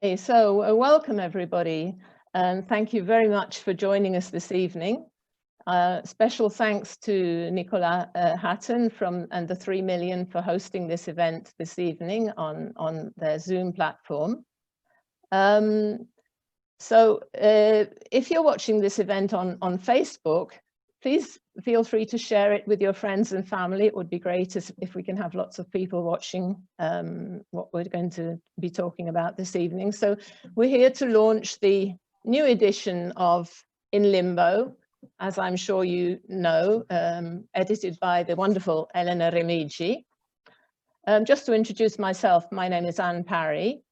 Hey, so welcome everybody, and thank you very much for joining us this evening. Special thanks to Nicolas Hatton and the 3 Million for hosting this event this evening on their Zoom platform. If you're watching this event on Facebook, please feel free to share it with your friends and family. It would be great if we can have lots of people watching what we're going to be talking about this evening. So we're here to launch the new edition of In Limbo, as I'm sure you know, edited by the wonderful Elena Remigi. Just to introduce myself, my name is Anne Parry.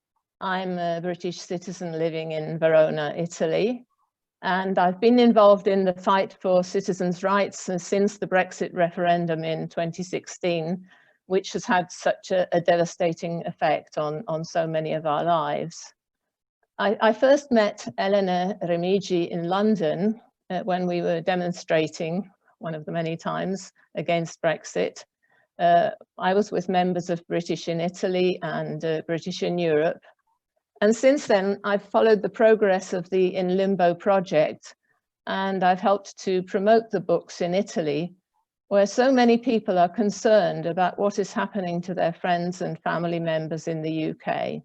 I'm a British citizen living in Verona, Italy. And I've been involved in the fight for citizens' rights since the Brexit referendum in 2016, which has had such a devastating effect on so many of our lives. I first met Elena Remigi in London when we were demonstrating, one of the many times, against Brexit. I was with members of British in Italy and British in Europe. And since then, I've followed the progress of the In Limbo project, and I've helped to promote the books in Italy, where so many people are concerned about what is happening to their friends and family members in the UK.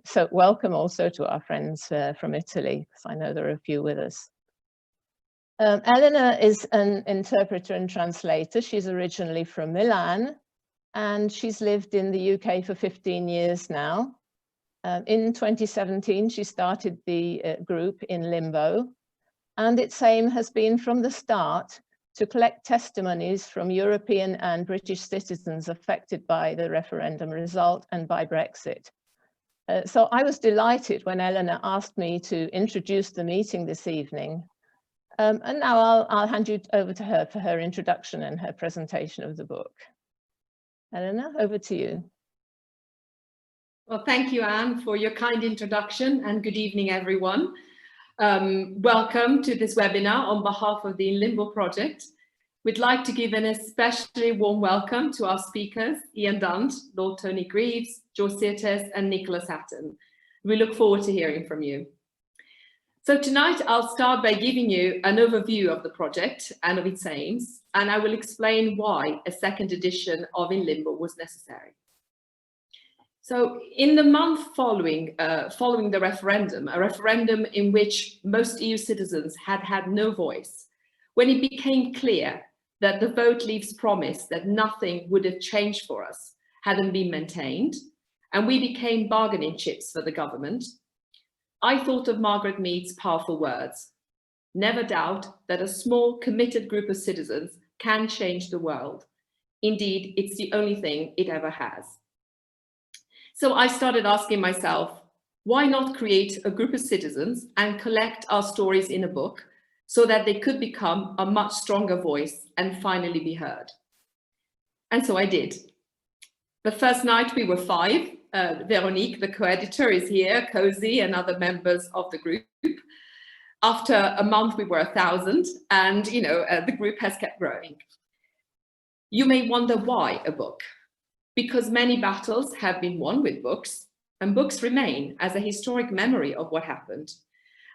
So welcome also to our friends from Italy, because I know there are a few with us. Elena is an interpreter and translator. She's originally from Milan, and she's lived in the UK for 15 years now. In 2017, she started the group In Limbo, and its aim has been from the start to collect testimonies from European and British citizens affected by the referendum result and by Brexit. So I was delighted when Elena asked me to introduce the meeting this evening. And now I'll hand you over to her for her introduction and her presentation of the book. Elena, over to you. Well, thank you, Anne, for your kind introduction, and good evening, everyone. Welcome to this webinar on behalf of the In Limbo project. We'd like to give an especially warm welcome to our speakers, Ian Dunt, Lord Tony Greaves, George Certes, and Nicolas Hatton. We look forward to hearing from you. So tonight, I'll start by giving you an overview of the project and of its aims, and I will explain why a second edition of In Limbo was necessary. So in the month following the referendum, a referendum in which most EU citizens had no voice, when it became clear that the vote leaves promise that nothing would have changed for us hadn't been maintained, and we became bargaining chips for the government, I thought of Margaret Mead's powerful words: "Never doubt that a small, committed group of citizens can change the world. Indeed, it's the only thing it ever has." So I started asking myself, why not create a group of citizens and collect our stories in a book so that they could become a much stronger voice and finally be heard? And so I did. The first night we were 5. Veronique, the co-editor, is here, Cozy, and other members of the group. After a month, we were 1,000, and the group has kept growing. You may wonder why a book. Because many battles have been won with books, and books remain as a historic memory of what happened.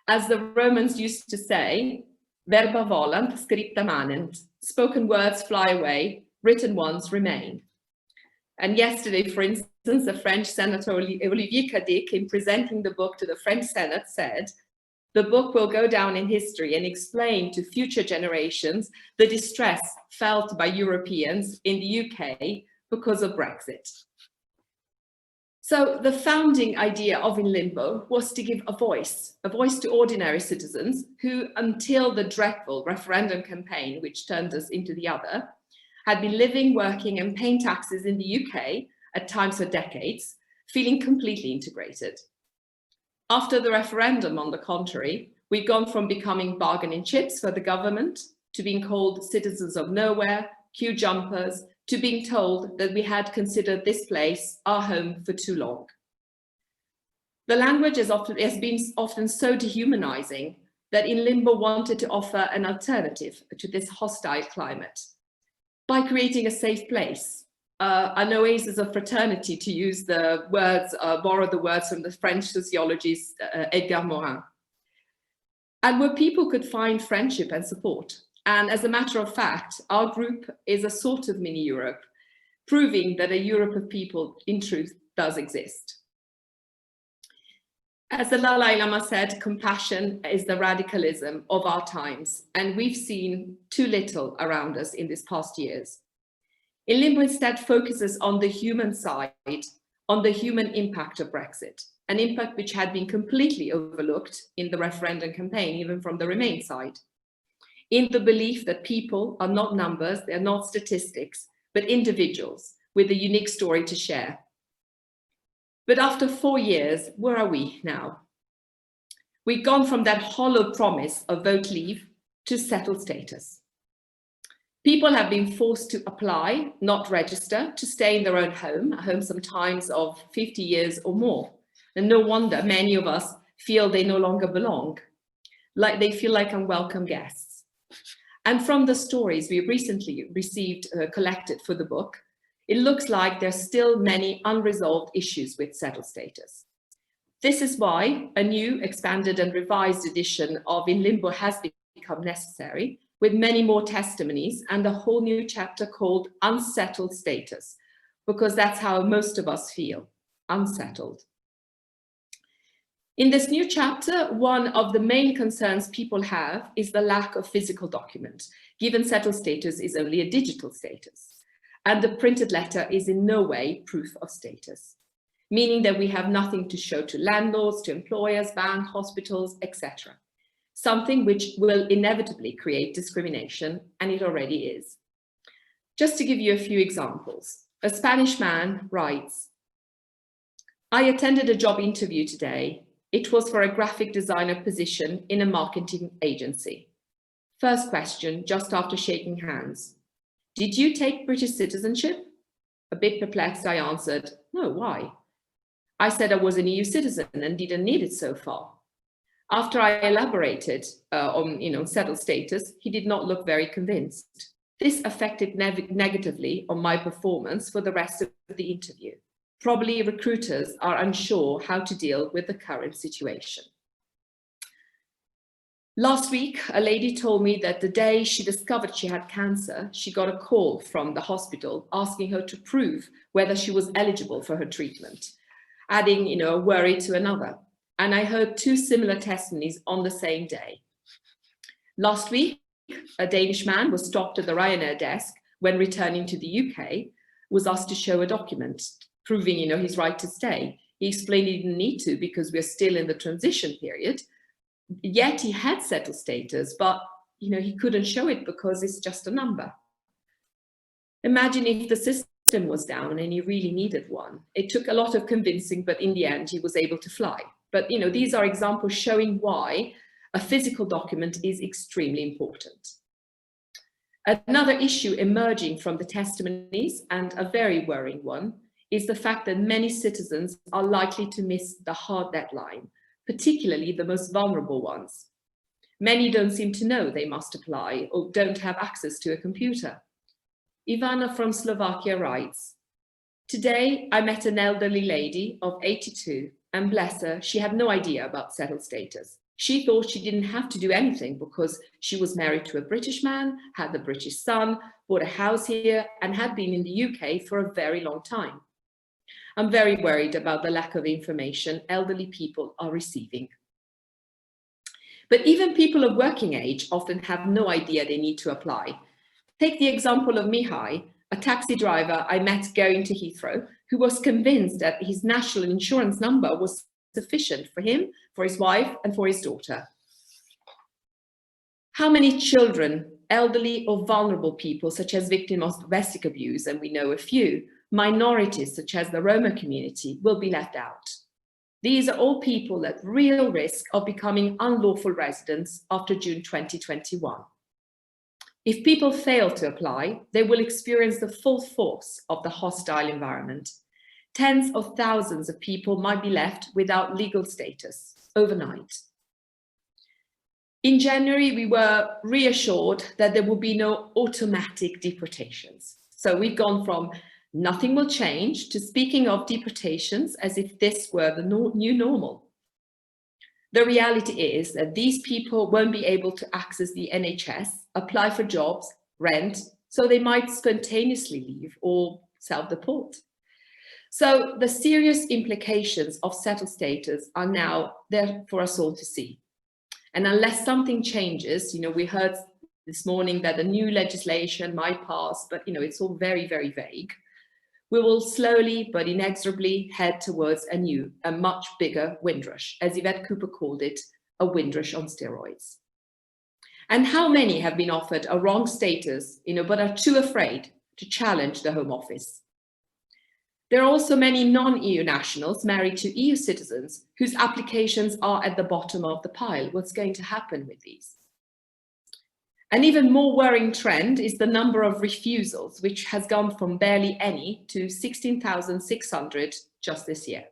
As the Romans used to say, verba volant, scripta manent, spoken words fly away, written ones remain. And yesterday, for instance, the French Senator Olivier Cadic, in presenting the book to the French Senate, said, "The book will go down in history and explain to future generations the distress felt by Europeans in the UK because of Brexit." So the founding idea of In Limbo was to give a voice to ordinary citizens who, until the dreadful referendum campaign, which turned us into the other, had been living, working, and paying taxes in the UK, at times for decades, feeling completely integrated. After the referendum, on the contrary, we'd gone from becoming bargaining chips for the government to being called citizens of nowhere, queue jumpers, to being told that we had considered this place our home for too long. The language has been often so dehumanizing that In Limbo wanted to offer an alternative to this hostile climate by creating a safe place, an oasis of fraternity, to use the words, borrow the words from the French sociologist Edgar Morin, and where people could find friendship and support. And as a matter of fact, our group is a sort of mini Europe, proving that a Europe of people in truth does exist. As the Dalai Lama said, compassion is the radicalism of our times, and we've seen too little around us in these past years. Limbo instead focuses on the human side, on the human impact of Brexit, an impact which had been completely overlooked in the referendum campaign, even from the Remain side, in the belief that people are not numbers, they're not statistics, but individuals with a unique story to share. But after 4 years, where are we now? We've gone from that hollow promise of vote leave to settled status. People have been forced to apply, not register, to stay in their own home, a home sometimes of 50 years or more. And no wonder many of us feel they no longer belong, like they feel like unwelcome guests. And from the stories we recently received, collected for the book, it looks like there's still many unresolved issues with settled status. This is why a new, expanded and revised edition of In Limbo has become necessary, with many more testimonies and a whole new chapter called Unsettled Status, because that's how most of us feel, unsettled. In this new chapter, one of the main concerns people have is the lack of physical document, given settled status is only a digital status. And the printed letter is in no way proof of status, meaning that we have nothing to show to landlords, to employers, banks, hospitals, etc. Something which will inevitably create discrimination, and it already is. Just to give you a few examples, a Spanish man writes, I attended a job interview today. It was for a graphic designer position in a marketing agency. First question, just after shaking hands. Did you take British citizenship? A bit perplexed, I answered, no, why? I said I was an EU citizen and didn't need it so far. After I elaborated on settled status, he did not look very convinced. This affected negatively on my performance for the rest of the interview. Probably recruiters are unsure how to deal with the current situation. Last week, a lady told me that the day she discovered she had cancer, she got a call from the hospital asking her to prove whether she was eligible for her treatment, adding, a worry to another. And I heard 2 similar testimonies on the same day. Last week, a Danish man was stopped at the Ryanair desk when returning to the UK, was asked to show a document proving, his right to stay. He explained he didn't need to because we're still in the transition period. Yet he had settled status, but he couldn't show it because it's just a number. Imagine if the system was down and he really needed one. It took a lot of convincing, but in the end he was able to fly. But these are examples showing why a physical document is extremely important. Another issue emerging from the testimonies, and a very worrying one, is the fact that many citizens are likely to miss the hard deadline, particularly the most vulnerable ones. Many don't seem to know they must apply or don't have access to a computer. Ivana from Slovakia writes, today I met an elderly lady of 82, and bless her, she had no idea about settled status. She thought she didn't have to do anything because she was married to a British man, had a British son, bought a house here, and had been in the UK for a very long time. I'm very worried about the lack of information elderly people are receiving. But even people of working age often have no idea they need to apply. Take the example of Mihai, a taxi driver I met going to Heathrow, who was convinced that his national insurance number was sufficient for him, for his wife, and for his daughter. How many children, elderly or vulnerable people, such as victims of domestic abuse, and we know a few, minorities such as the Roma community, will be left out? These are all people at real risk of becoming unlawful residents after June 2021. If people fail to apply, they will experience the full force of the hostile environment. Tens of thousands of people might be left without legal status overnight. In January, we were reassured that there will be no automatic deportations. So we've gone from Nothing will change to speaking of deportations as if this were the new normal. The reality is that these people won't be able to access the NHS, apply for jobs, rent, so they might spontaneously leave or self-deport. So the serious implications of settled status are now there for us all to see. And unless something changes, we heard this morning that the new legislation might pass, but it's all very, very vague. We will slowly but inexorably head towards a much bigger Windrush, as Yvette Cooper called it, a Windrush on steroids. And how many have been offered a wrong status, but are too afraid to challenge the Home Office? There are also many non-EU nationals married to EU citizens whose applications are at the bottom of the pile. What's going to happen with these? An even more worrying trend is the number of refusals, which has gone from barely any to 16,600 just this year.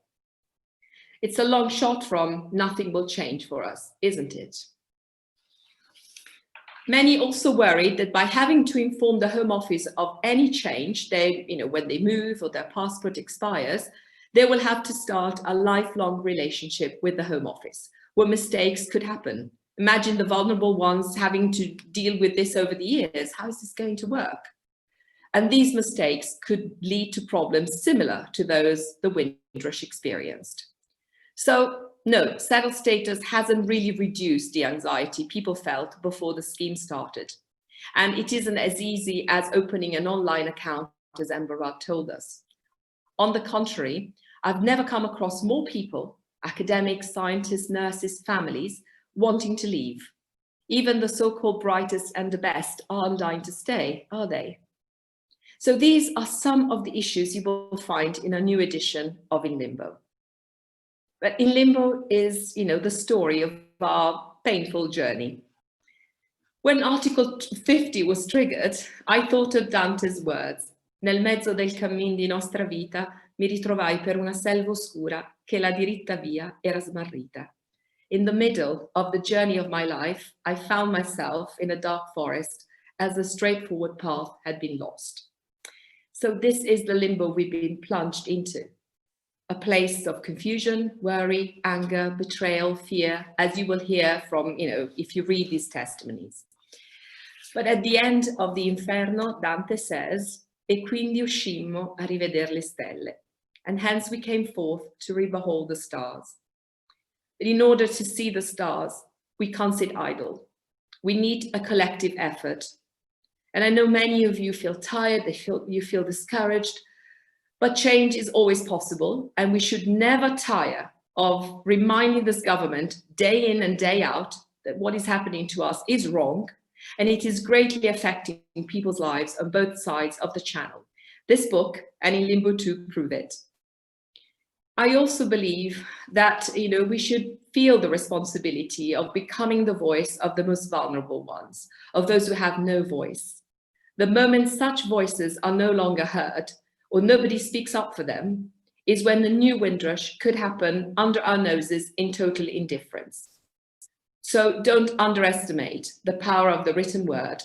It's a long shot from nothing will change for us, isn't it? Many also worried that by having to inform the Home Office of any change, when they move or their passport expires, they will have to start a lifelong relationship with the Home Office, where mistakes could happen. Imagine the vulnerable ones having to deal with this over the years. How is this going to work? And these mistakes could lead to problems similar to those the Windrush experienced. So no, settled status hasn't really reduced the anxiety people felt before the scheme started. And it isn't as easy as opening an online account, as Amber Rudd told us. On the contrary, I've never come across more people, academics, scientists, nurses, families, wanting to leave. Even the so-called brightest and the best aren't dying to stay, are they? So these are some of the issues you will find in a new edition of In Limbo. But In Limbo is, the story of our painful journey. When Article 50 was triggered, I thought of Dante's words. Nel mezzo del cammin di nostra vita mi ritrovai per una selva oscura che la diritta via era smarrita. In the middle of the journey of my life, I found myself in a dark forest as the straightforward path had been lost. So this is the limbo we've been plunged into. A place of confusion, worry, anger, betrayal, fear, as you will hear from, if you read these testimonies. But at the end of the Inferno, Dante says, e quindi uscimmo a riveder le stelle. And hence we came forth to re-behold the stars. But in order to see the stars, we can't sit idle. We need a collective effort. And I know many of you feel tired, you feel discouraged, but change is always possible. And we should never tire of reminding this government day in and day out that what is happening to us is wrong. And it is greatly affecting people's lives on both sides of the channel. This book and In Limbo 2 prove it. I also believe that we should feel the responsibility of becoming the voice of the most vulnerable ones, of those who have no voice. The moment such voices are no longer heard or nobody speaks up for them is when the new Windrush could happen under our noses in total indifference. So don't underestimate the power of the written word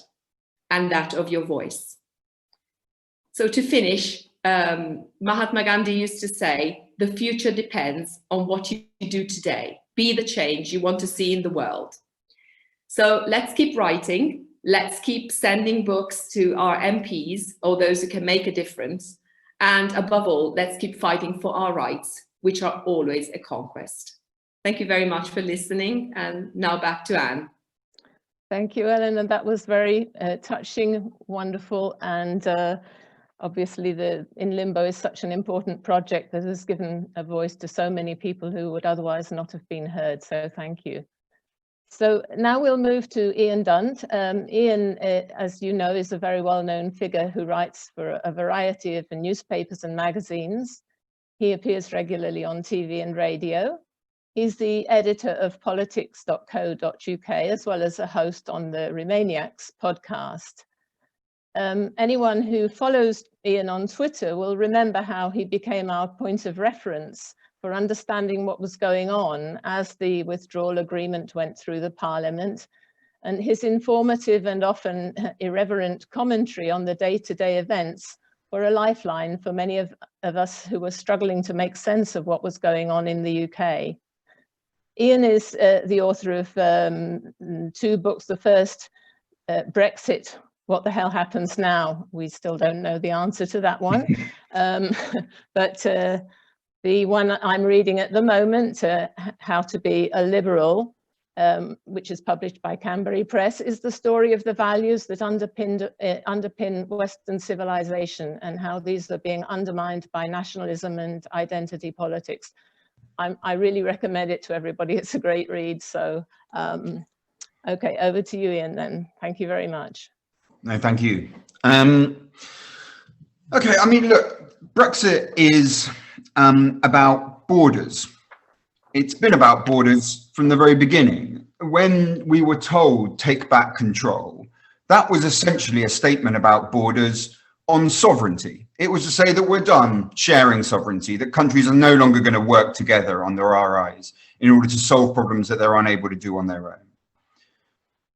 and that of your voice. So to finish, Mahatma Gandhi used to say, the future depends on what you do today. Be the change you want to see in the world. So let's keep writing. Let's keep sending books to our MPs or those who can make a difference. And above all, let's keep fighting for our rights, which are always a conquest. Thank you very much for listening. And now back to Anne. Thank you, Ellen. And that was very touching, wonderful. And obviously, In Limbo is such an important project that has given a voice to so many people who would otherwise not have been heard. So thank you. So now we'll move to Ian Dunt. Ian, as you know, is a very well-known figure who writes for a variety of newspapers and magazines. He appears regularly on TV and radio. He's the editor of politics.co.uk, as well as a host on the Remainiacs podcast. Anyone who follows Ian on Twitter will remember how he became our point of reference for understanding what was going on as the withdrawal agreement went through the Parliament, and his informative and often irreverent commentary on the day-to-day events were a lifeline for many of us who were struggling to make sense of what was going on in the UK. Ian is the author of 2 books. The first, Brexit, What the Hell Happens Now? We still don't know the answer to that one. But the one I'm reading at the moment, How to Be a Liberal, which is published by Canterbury Press, is the story of the values that underpin Western civilization and how these are being undermined by nationalism and identity politics. I really recommend it to everybody. It's a great read. So, okay, over to you, Ian, then. Thank you very much. No, thank you. Okay, I mean, look, Brexit is about borders. It's been about borders from the very beginning. When we were told take back control, that was essentially a statement about borders on sovereignty. It was to say that we're done sharing sovereignty, that countries are no longer going to work together under our eyes in order to solve problems that they're unable to do on their own.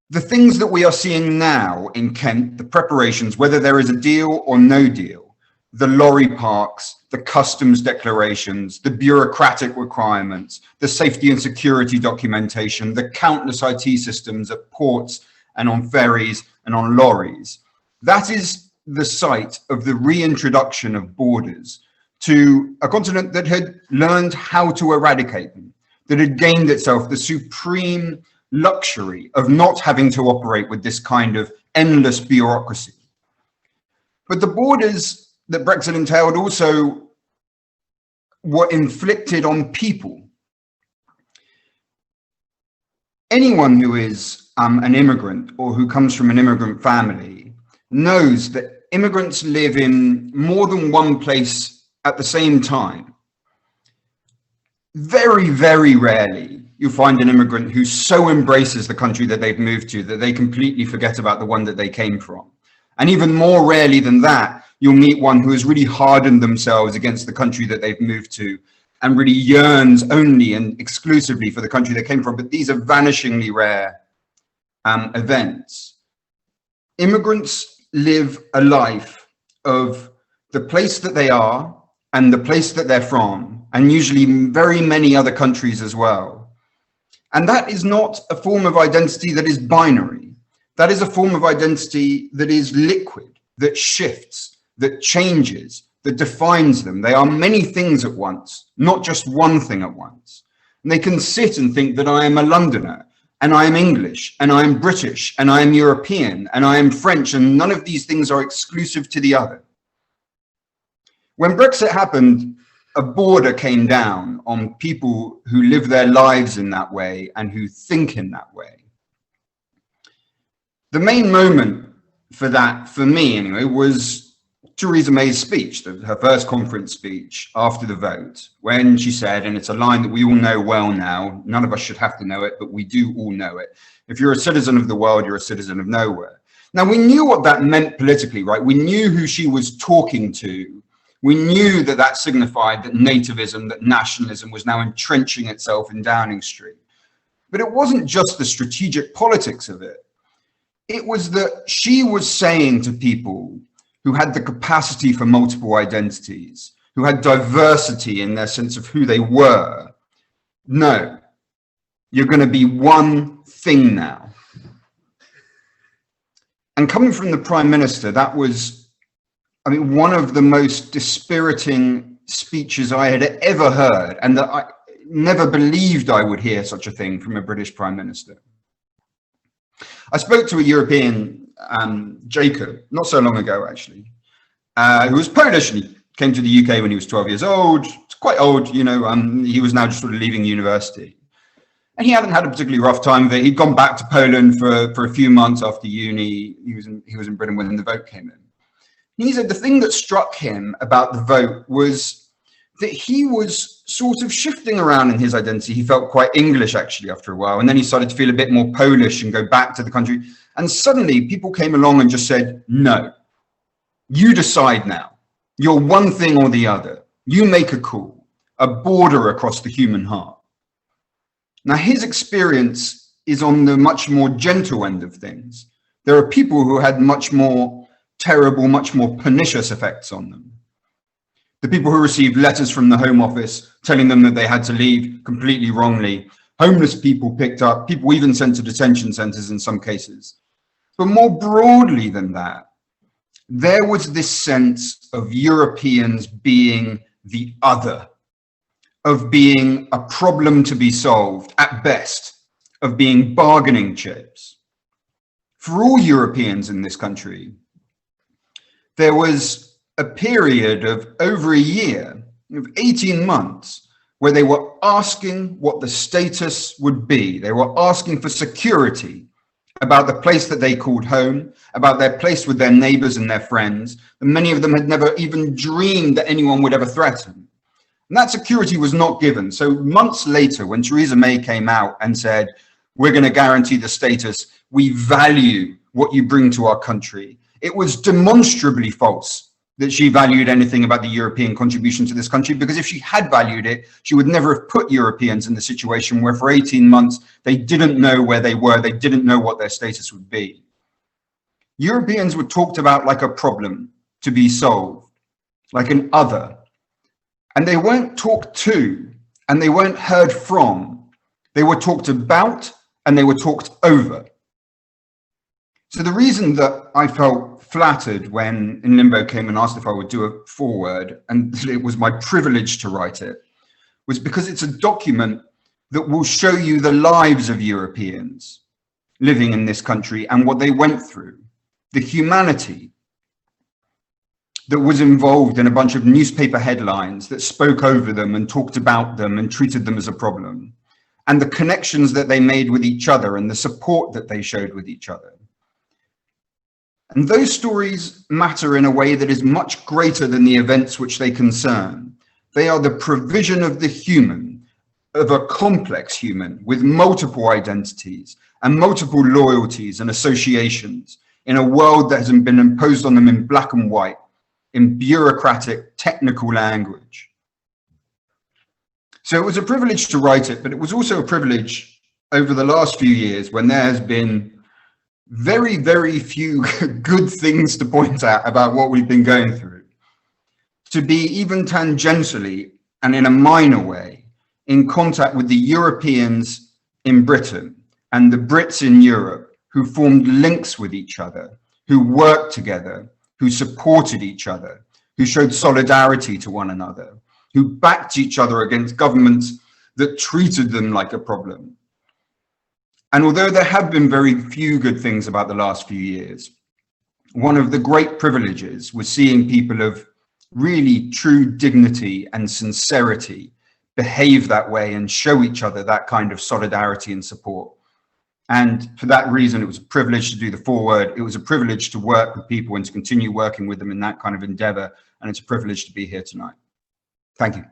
The things that we are seeing now in Kent, the preparations, whether there is a deal or no deal, the lorry parks, the customs declarations, the bureaucratic requirements, the safety and security documentation, the countless IT systems at ports and on ferries and on lorries. That is the site of the reintroduction of borders to a continent that had learned how to eradicate them, that had gained itself the supreme luxury of not having to operate with this kind of endless bureaucracy. But the borders that Brexit entailed also were inflicted on people. Anyone who is an immigrant or who comes from an immigrant family knows that immigrants live in more than one place at the same time. Very, very rarely you find an immigrant who so embraces the country that they've moved to that they completely forget about the one that they came from. And even more rarely than that, you'll meet one who has really hardened themselves against the country that they've moved to and really yearns only and exclusively for the country they came from. But these are vanishingly rare events. Immigrants live a life of the place that they are and the place that they're from, and usually very many other countries as well. And that is not a form of identity that is binary. That is a form of identity that is liquid, that shifts, that changes, that defines them. They are many things at once, not just one thing at once. And they can sit and think that I am a Londoner, and I am English, and I am British, and I am European, and I am French, and none of these things are exclusive to the other. When Brexit happened, a border came down on people who live their lives in that way and who think in that way. The main moment for that, for me anyway, was Theresa May's speech, her first conference speech after the vote, when she said, and it's a line that we all know well now, none of us should have to know it, but we do all know it. If you're a citizen of the world, you're a citizen of nowhere. Now, we knew what that meant politically, right? We knew who she was talking to. We knew that that signified that nativism, that nationalism was now entrenching itself in Downing Street. But it wasn't just the strategic politics of it. It was that she was saying to people who had the capacity for multiple identities, who had diversity in their sense of who they were, no, you're going to be one thing now. And coming from the Prime Minister, that was, I mean, one of the most dispiriting speeches I had ever heard, and that I never believed I would hear such a thing from a British Prime Minister. I spoke to a European, Jacob, not so long ago actually, who was Polish, and he came to the UK when he was 12 years old. It's quite old, you know, he was now just sort of leaving university. And he hadn't had a particularly rough time of it. He'd gone back to Poland for a few months after uni. He was in Britain when the vote came in. And he said the thing that struck him about the vote was that he was sort of shifting around in his identity. He felt quite English actually after a while. And then he started to feel a bit more Polish and go back to the country. And suddenly people came along and just said, no, you decide now. You're one thing or the other. You make a call, a border across the human heart. Now, his experience is on the much more gentle end of things. There are people who had much more terrible, much more pernicious effects on them. The people who received letters from the Home Office telling them that they had to leave completely wrongly. Homeless people picked up, people even sent to detention centres in some cases. But more broadly than that, there was this sense of Europeans being the other, of being a problem to be solved at best, of being bargaining chips. For all Europeans in this country, there was a period of over a year, of 18 months, where they were asking what the status would be. They were asking for security about the place that they called home, about their place with their neighbours and their friends, and many of them had never even dreamed that anyone would ever threaten. And that security was not given. So months later, when Theresa May came out and said, we're going to guarantee the status, we value what you bring to our country, it was demonstrably false that she valued anything about the European contribution to this country, because if she had valued it, she would never have put Europeans in the situation where for 18 months, they didn't know where they were, they didn't know what their status would be. Europeans were talked about like a problem to be solved, like an other. And they weren't talked to, and they weren't heard from. They were talked about, and they were talked over. So the reason that I felt flattered when In Limbo came and asked if I would do a foreword, and it was my privilege to write it, was because it's a document that will show you the lives of Europeans living in this country and what they went through, the humanity that was involved in a bunch of newspaper headlines that spoke over them and talked about them and treated them as a problem, and the connections that they made with each other and the support that they showed with each other. And those stories matter in a way that is much greater than the events which they concern. They are the provision of the human, of a complex human with multiple identities and multiple loyalties and associations in a world that has been imposed on them in black and white, in bureaucratic, technical language. So it was a privilege to write it, but it was also a privilege over the last few years when there has been very, very few good things to point out about what we've been going through, to be even tangentially and in a minor way in contact with the Europeans in Britain and the Brits in Europe who formed links with each other, who worked together, who supported each other, who showed solidarity to one another, who backed each other against governments that treated them like a problem. And although there have been very few good things about the last few years, one of the great privileges was seeing people of really true dignity and sincerity behave that way and show each other that kind of solidarity and support. And for that reason, it was a privilege to do the foreword. It was a privilege to work with people and to continue working with them in that kind of endeavor. And it's a privilege to be here tonight. Thank you.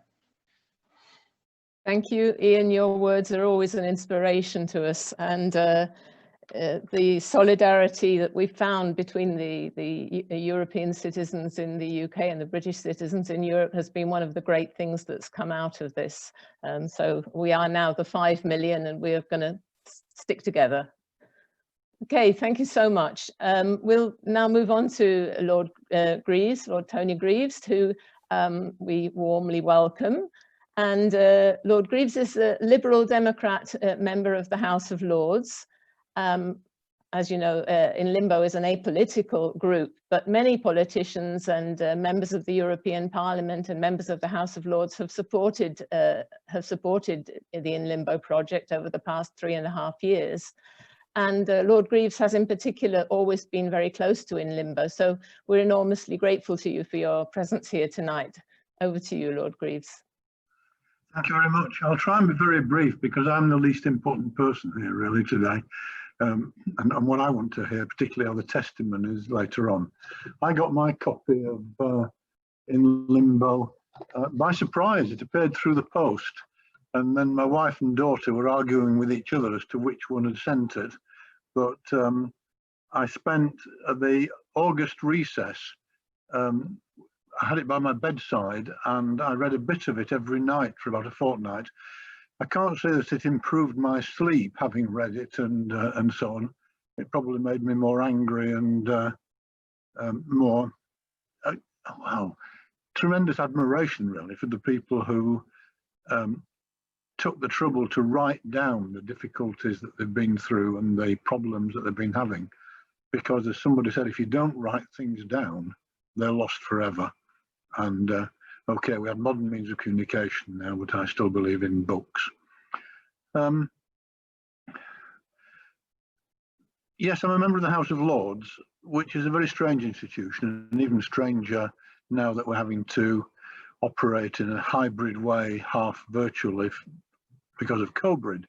Thank you, Ian. Your words are always an inspiration to us, and the solidarity that we found between the European citizens in the UK and the British citizens in Europe has been one of the great things that's come out of this. So we are now the 5 million, and we are going to stick together. Okay, thank you so much. We'll now move on to Lord Greaves, Lord Tony Greaves, who we warmly welcome. And Lord Greaves is a Liberal Democrat member of the House of Lords. As you know, In Limbo is an apolitical group, but many politicians and members of the European Parliament and members of the House of Lords have supported the In Limbo project over the past 3.5 years. And Lord Greaves has in particular always been very close to In Limbo. So we're enormously grateful to you for your presence here tonight. Over to you, Lord Greaves. Thank you very much. I'll try and be very brief because I'm the least important person here really today. And what I want to hear particularly are the testimonies later on. I got my copy of In Limbo by surprise. It appeared through the post, and then my wife and daughter were arguing with each other as to which one had sent it. But I spent the August recess, I had it by my bedside and I read a bit of it every night for about a fortnight. I can't say that it improved my sleep having read it and so on. It probably made me more angry and more, wow, tremendous admiration really for the people who took the trouble to write down the difficulties that they've been through and the problems that they've been having. Because as somebody said, if you don't write things down, they're lost forever. And okay, we have modern means of communication now, but I still believe in books. Yes, I'm a member of the House of Lords, which is a very strange institution, and even stranger now that we're having to operate in a hybrid way, half virtually because of COVID.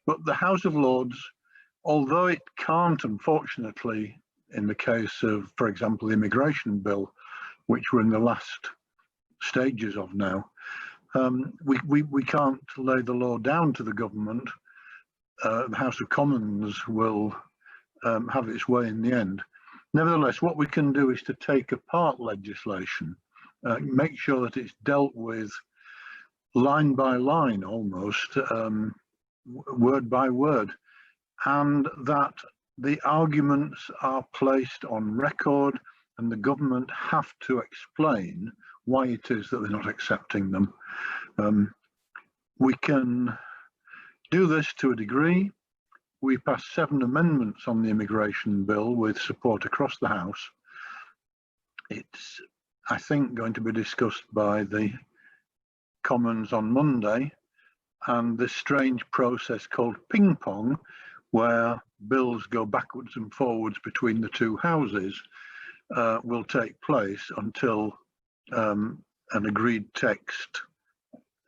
But the House of Lords, although it can't, unfortunately, in the case of, for example, the immigration bill, which we're in the last stages of now, we can't lay the law down to the government. The House of Commons will have its way in the end. Nevertheless, what we can do is to take apart legislation, make sure that it's dealt with line by line, almost word by word, and that the arguments are placed on record and the government have to explain why it is that they're not accepting them. We can do this to a degree. We passed 7 amendments on the immigration bill with support across the House. It's, I think, going to be discussed by the Commons on Monday, and this strange process called ping pong, where bills go backwards and forwards between the two houses, will take place until an agreed text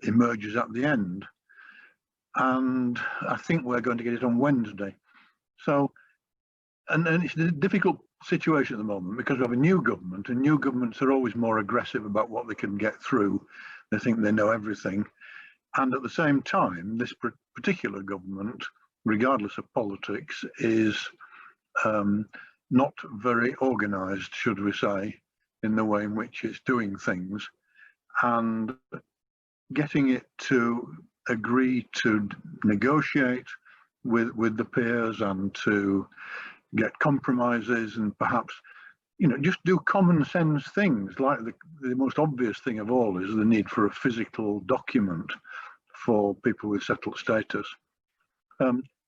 emerges at the end. And I think we're going to get it on Wednesday. So, and it's a difficult situation at the moment because we have a new government, and new governments are always more aggressive about what they can get through. They think they know everything. And at the same time, this particular government, regardless of politics, is not very organised, should we say, in the way in which it's doing things. And getting it to agree to negotiate with the peers and to get compromises and perhaps, you know, just do common sense things, like the most obvious thing of all is the need for a physical document for people with settled status.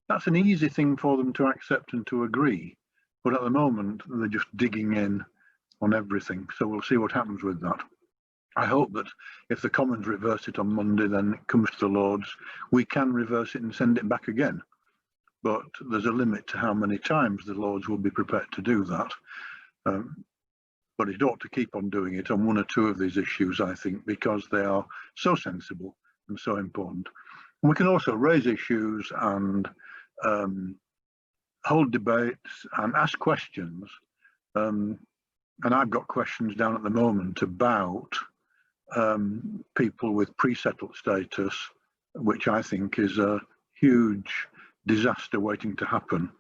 That's an easy thing for them to accept and to agree, but at the moment they're just digging in on everything. So we'll see what happens with that. I hope that if the Commons reverse it on Monday, then it comes to the Lords, we can reverse it and send it back again. But there's a limit to how many times the Lords will be prepared to do that. But it ought to keep on doing it on 1 or 2 of these issues, I think, because they are so sensible and so important. And we can also raise issues and hold debates and ask questions. And I've got questions down at the moment about people with pre-settled status, which I think is a huge disaster waiting to happen.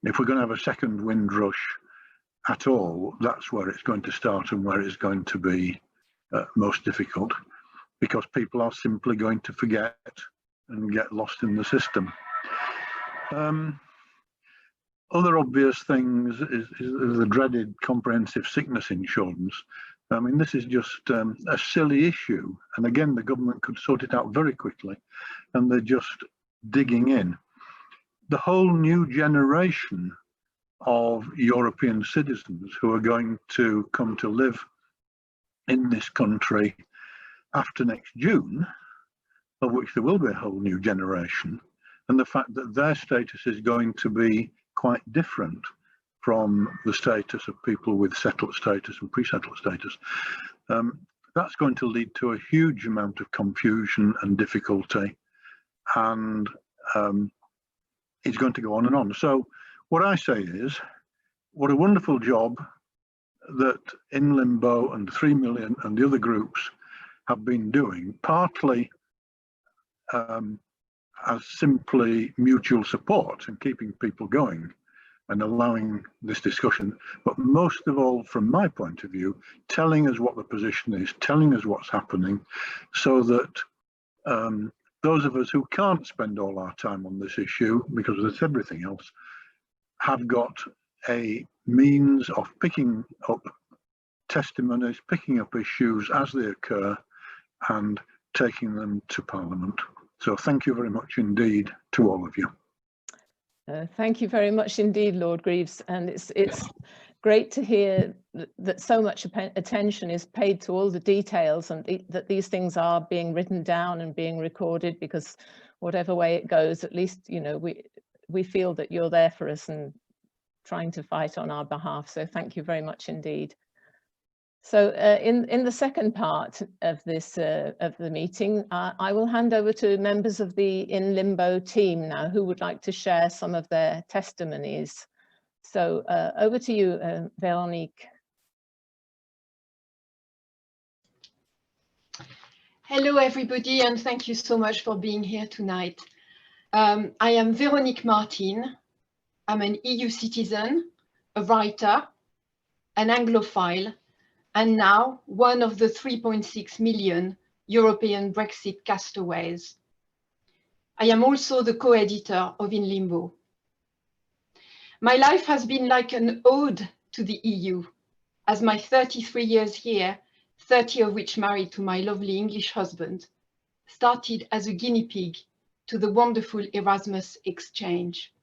If we're going to have a second Windrush at all, that's where it's going to start and where it's going to be most difficult, because people are simply going to forget and get lost in the system. Other obvious things is the dreaded comprehensive sickness insurance. I mean, this is just a silly issue. And again, the government could sort it out very quickly, and they're just digging in. The whole new generation of European citizens who are going to come to live in this country after next June, of which there will be a whole new generation, and the fact that their status is going to be quite different from the status of people with settled status and pre-settled status. That's going to lead to a huge amount of confusion and difficulty, and it's going to go on and on. So what I say is, what a wonderful job that in Limbo and 3 Million and the other groups have been doing, partly as simply mutual support and keeping people going and allowing this discussion, but most of all, from my point of view, telling us what the position is, telling us what's happening, so that those of us who can't spend all our time on this issue, because there's everything else, have got a means of picking up testimonies, picking up issues as they occur and taking them to Parliament. So thank you very much indeed to all of you. Thank you very much indeed, Lord Greaves, and it's great to hear that so much attention is paid to all the details, and that these things are being written down and being recorded, because whatever way it goes, at least, you know, we feel that you're there for us and trying to fight on our behalf. So thank you very much indeed. So in the second part of this of the meeting, I will hand over to members of the In Limbo team now, who would like to share some of their testimonies. So over to you, Veronique. Hello, everybody, and thank you so much for being here tonight. I am Veronique Martin. I'm an EU citizen, a writer, an Anglophile, and now one of the 3.6 million European Brexit castaways. I am also the co-editor of In Limbo. My life has been like an ode to the EU, as my 33 years here, 30 of which married to my lovely English husband, started as a guinea pig to the wonderful Erasmus exchange.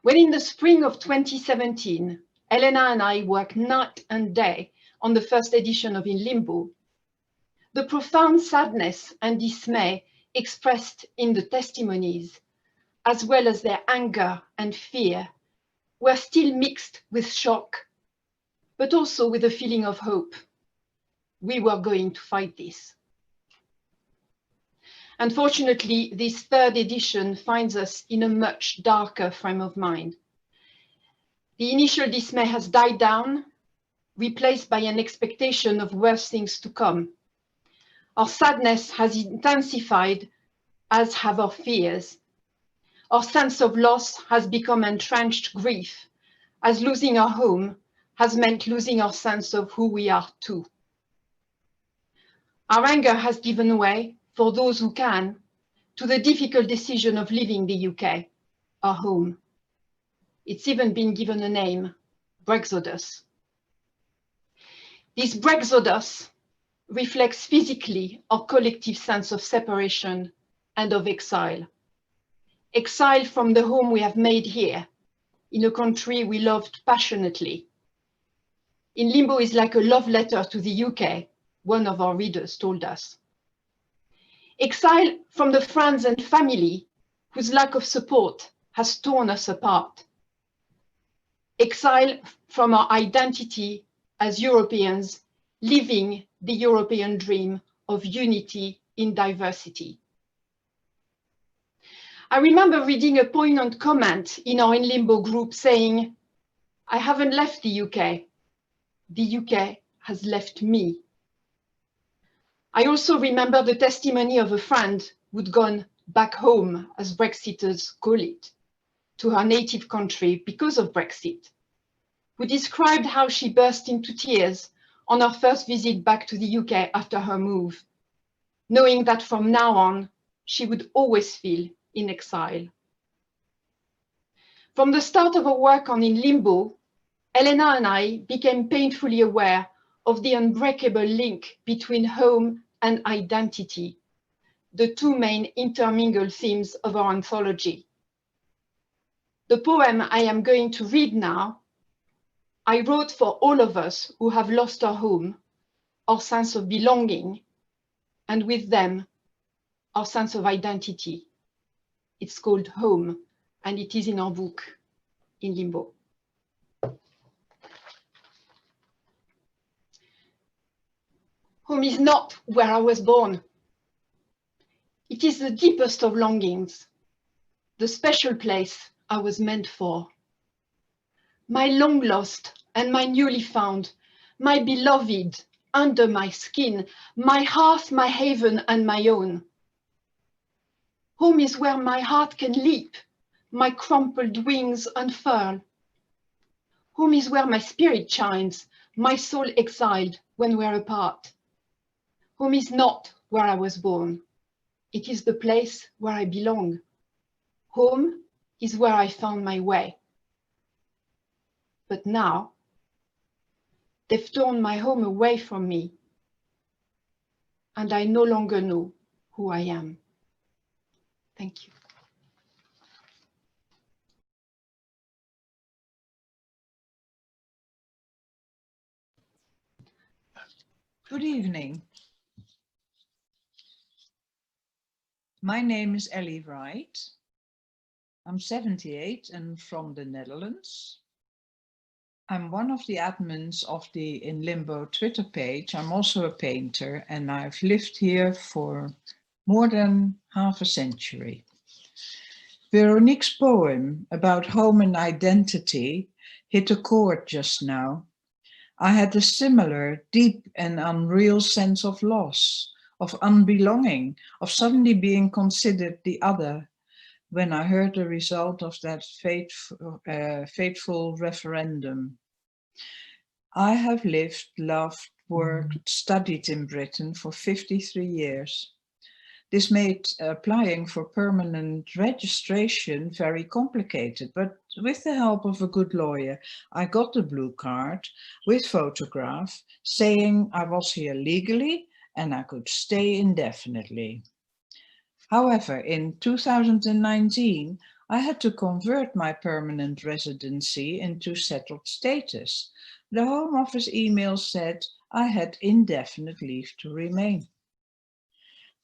When in the spring of 2017, Elena and I worked night and day on the first edition of In Limbo, the profound sadness and dismay expressed in the testimonies, as well as their anger and fear, were still mixed with shock, but also with a feeling of hope. We were going to fight this. Unfortunately, this third edition finds us in a much darker frame of mind. The initial dismay has died down, replaced by an expectation of worse things to come. Our sadness has intensified, as have our fears. Our sense of loss has become entrenched grief, as losing our home has meant losing our sense of who we are too. Our anger has given way, for those who can, to the difficult decision of leaving the UK, our home. It's even been given a name, Brexodus. This Brexodus reflects physically our collective sense of separation and of exile. Exile from the home we have made here, in a country we loved passionately. In Limbo is like a love letter to the UK, one of our readers told us. Exile from the friends and family whose lack of support has torn us apart. Exile from our identity as Europeans living the European dream of unity in diversity. I remember reading a poignant comment in our In Limbo group saying, "I haven't left the UK. The UK has left me." I also remember the testimony of a friend who'd gone back home, as Brexiters call it, to her native country because of Brexit, who described how she burst into tears on her first visit back to the UK after her move, knowing that from now on, she would always feel in exile. From the start of her work on In Limbo, Elena and I became painfully aware of the unbreakable link between home and identity, the two main intermingled themes of our anthology. The poem I am going to read now, I wrote for all of us who have lost our home, our sense of belonging, and with them, our sense of identity. It's called Home, and it is in our book, In Limbo. Home is not where I was born. It is the deepest of longings, the special place I was meant for. My long lost and my newly found, my beloved under my skin, my hearth, my haven and my own. Home is where my heart can leap, my crumpled wings unfurl. Home is where my spirit shines, my soul exiled when we're apart. Home is not where I was born. It is the place where I belong. Home is where I found my way. But now, they've torn my home away from me, and I no longer know who I am. Thank you. Good evening. My name is Ellie Wright. I'm 78 and from the Netherlands. I'm one of the admins of the In Limbo Twitter page. I'm also a painter and I've lived here for more than half a century. Veronique's poem about home and identity hit a chord just now. I had a similar deep and unreal sense of loss, of unbelonging, of suddenly being considered the other when I heard the result of that fateful referendum. I have lived, loved, worked, studied in Britain for 53 years. This made applying for permanent registration very complicated, but with the help of a good lawyer, I got the blue card with photograph saying I was here legally and I could stay indefinitely. However, in 2019, I had to convert my permanent residency into settled status. The Home Office email said I had indefinite leave to remain.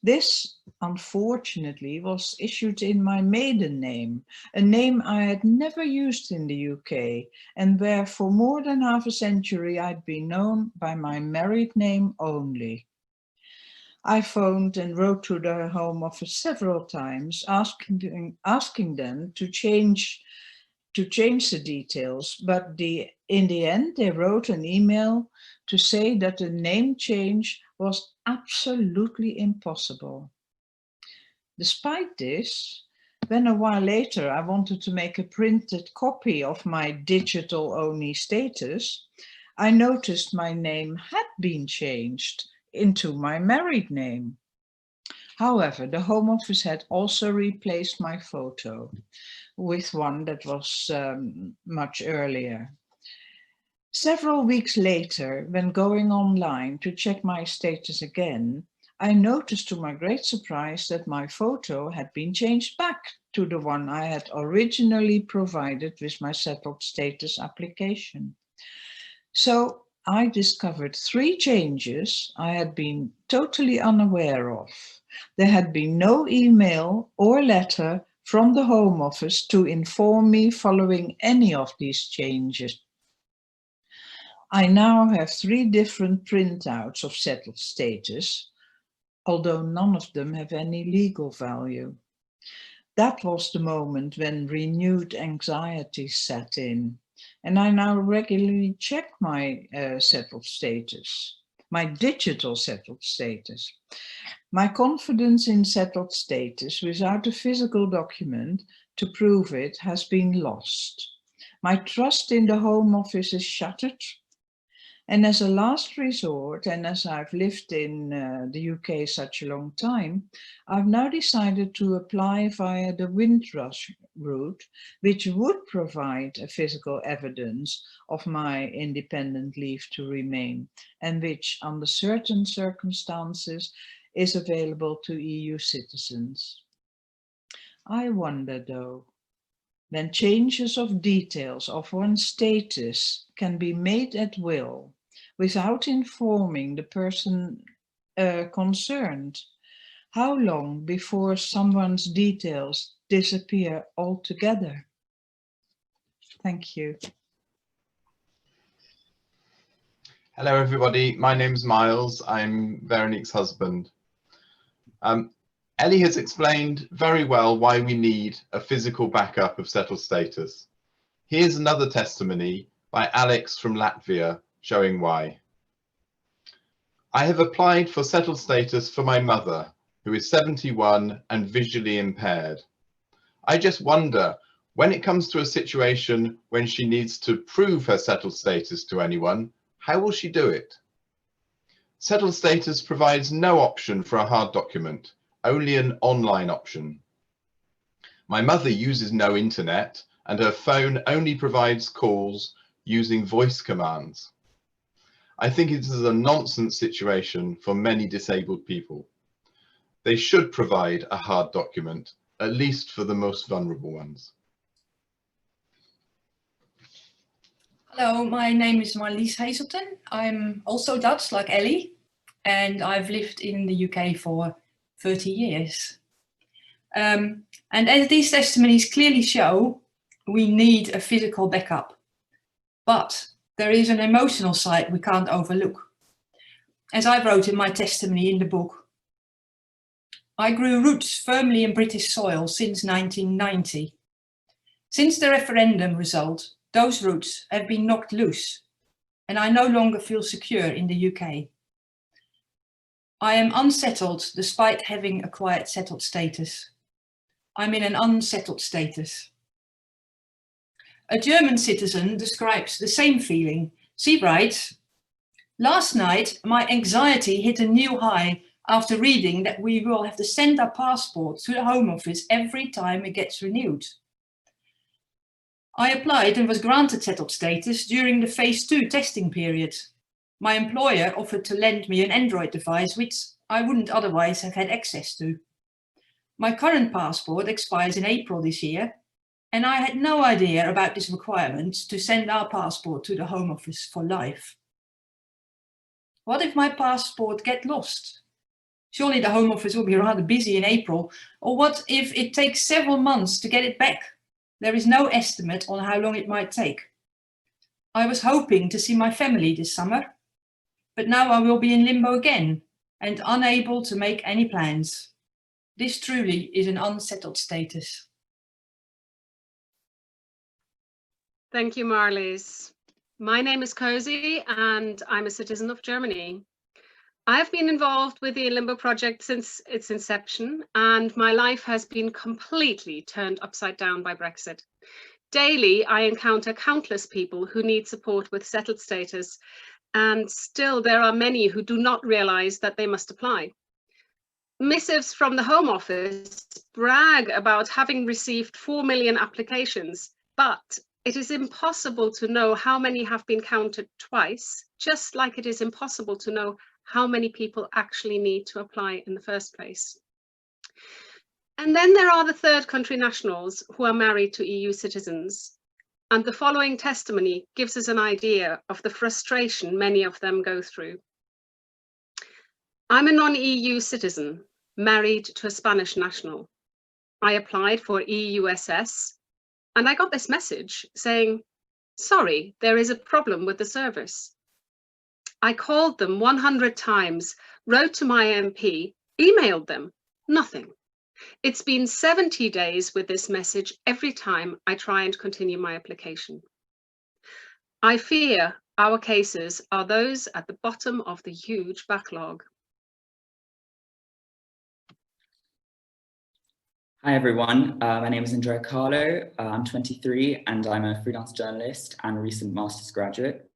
This, unfortunately, was issued in my maiden name, a name I had never used in the UK, and where for more than half a century I'd been known by my married name only. I phoned and wrote to the Home Office several times, asking them to change the details, but in the end they wrote an email to say that the name change was absolutely impossible. Despite this, when a while later I wanted to make a printed copy of my digital-only status, I noticed my name had been changed into my married name. However, the Home Office had also replaced my photo with one that was much earlier. Several weeks later, when going online to check my status again, I noticed to my great surprise that my photo had been changed back to the one I had originally provided with my settled status application. So I discovered 3 changes I had been totally unaware of. There had been no email or letter from the Home Office to inform me following any of these changes. I now have 3 different printouts of settled status, although none of them have any legal value. That was the moment when renewed anxiety set in, and I now regularly check my settled status, my digital settled status. My confidence in settled status without a physical document to prove it has been lost. My trust in the Home Office is shattered. And as a last resort, and as I've lived in the UK such a long time, I've now decided to apply via the Windrush route, which would provide a physical evidence of my independent leave to remain, and which, under certain circumstances, is available to EU citizens. I wonder, though, when changes of details of one's status can be made at will without informing the person concerned, how long before someone's details disappear altogether? Thank you. Hello everybody, my name's Miles, I'm Veronique's husband. Ellie has explained very well why we need a physical backup of settled status. Here's another testimony by Alex from Latvia showing why. I have applied for settled status for my mother, who is 71 and visually impaired. I just wonder, when it comes to a situation when she needs to prove her settled status to anyone, how will she do it? Settled status provides no option for a hard document, only an online option. My mother uses no internet and her phone only provides calls using voice commands. I think it is a nonsense situation for many disabled people. They should provide a hard document, at least for the most vulnerable ones. Hello, my name is Marlies Hazelton. I'm also Dutch, like Ellie, and I've lived in the UK for 30 years. And as these testimonies clearly show, we need a physical backup. But there is an emotional side we can't overlook. As I wrote in my testimony in the book, I grew roots firmly in British soil since 1990. Since the referendum result, those roots have been knocked loose, and I no longer feel secure in the UK. I am unsettled despite having acquired settled status. I'm in an unsettled status. A German citizen describes the same feeling. She writes, "Last night, my anxiety hit a new high after reading that we will have to send our passport to the Home Office every time it gets renewed. I applied and was granted settled status during the phase 2 testing period. My employer offered to lend me an Android device, which I wouldn't otherwise have had access to. My current passport expires in April this year, and I had no idea about this requirement to send our passport to the Home Office for life. What if my passport gets lost? Surely the Home Office will be rather busy in April. Or what if it takes several months to get it back? There is no estimate on how long it might take. I was hoping to see my family this summer, but now I will be in limbo again and unable to make any plans. This truly is an unsettled status." Thank you, Marlies. My name is Cozy and I'm a citizen of Germany. I've been involved with the Limbo project since its inception, and my life has been completely turned upside down by Brexit. Daily, I encounter countless people who need support with settled status, and still there are many who do not realise that they must apply. Missives from the Home Office brag about having received 4 million applications, but it is impossible to know how many have been counted twice, just like it is impossible to know how many people actually need to apply in the first place. And then there are the third country nationals who are married to EU citizens. And the following testimony gives us an idea of the frustration many of them go through. I'm a non-EU citizen, married to a Spanish national. I applied for EUSS, and I got this message saying, "Sorry, there is a problem with the service." I called them 100 times, wrote to my MP, emailed them, nothing. It's been 70 days with this message every time I try and continue my application. I fear our cases are those at the bottom of the huge backlog. Hi everyone, my name is Andrea Carlo, I'm 23 and I'm a freelance journalist and a recent master's graduate.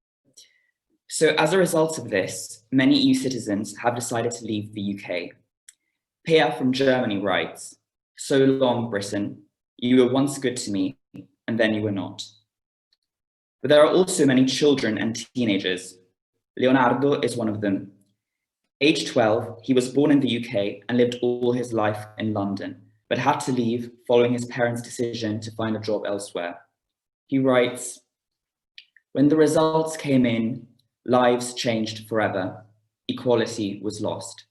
So as a result of this, many EU citizens have decided to leave the UK. Pia from Germany writes, "So long, Britain, you were once good to me and then you were not." But there are also many children and teenagers. Leonardo is one of them. Age 12, he was born in the UK and lived all his life in London, but had to leave following his parents' decision to find a job elsewhere. He writes, "When the results came in, lives changed forever. Equality was lost.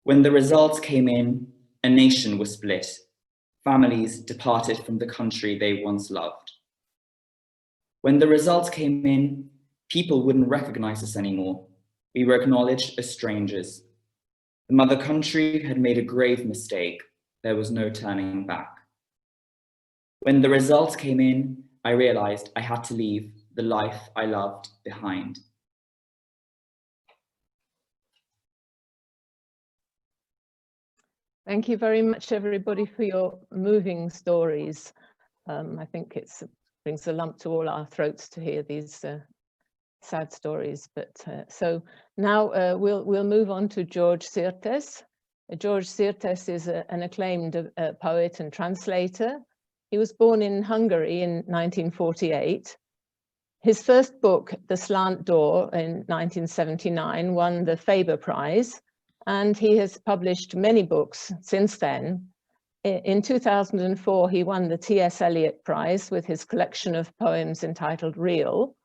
When the results came in, a nation was split. Families departed from the country they once loved. When the results came in, people wouldn't recognize us anymore. We were acknowledged as strangers. The mother country had made a grave mistake. There was no turning back. When the results came in, I realized I had to leave the life I loved behind." Thank you very much, everybody, for your moving stories. I think it brings a lump to all our throats to hear these sad stories. But so now we'll move on to George Certes. George Certes is an acclaimed poet and translator. He was born in Hungary in 1948. His first book, The Slant Door, in 1979, won the Faber Prize, and he has published many books since then. In 2004, he won the T.S. Eliot Prize with his collection of poems entitled Real,